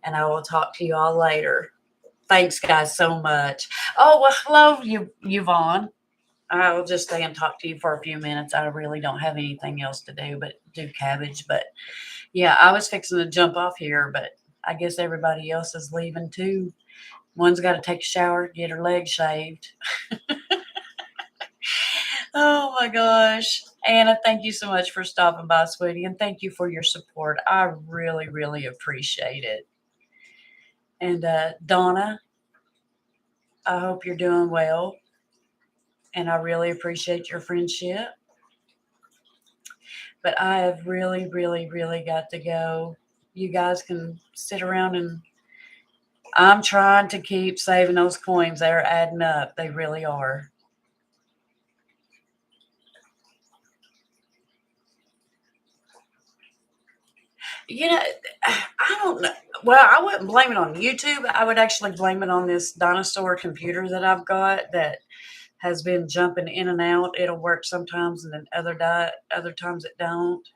And I will talk to you all later. Thanks, guys, so much. Oh, well, hello, Yvonne. I'll just stay and talk to you for a few minutes. I really don't have anything else to do but do cabbage. But yeah, I was fixing to jump off here, but I guess everybody else is leaving too. One's got to take a shower, get her legs shaved. Oh my gosh. Anna, thank you so much for stopping by, sweetie, and thank you for your support. I really, really appreciate it. And Donna, I hope you're doing well, and I really appreciate your friendship. But I have really, really, really got to go. You guys can sit around and I'm trying to keep saving those coins. They're adding up. They really are. You know, I don't know. Well, I wouldn't blame it on YouTube. I would actually blame it on this dinosaur computer that I've got that has been jumping in and out. It'll work sometimes, and then other times it don't.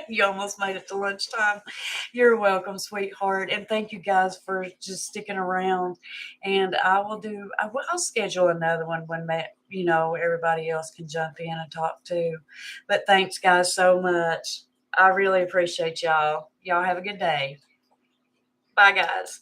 You almost made it to lunchtime. You're welcome, sweetheart, and thank you guys for just sticking around. And I'll schedule another one when everybody else can jump in and talk too. But thanks, guys, so much. I really appreciate y'all. Y'all have a good day. Bye, guys.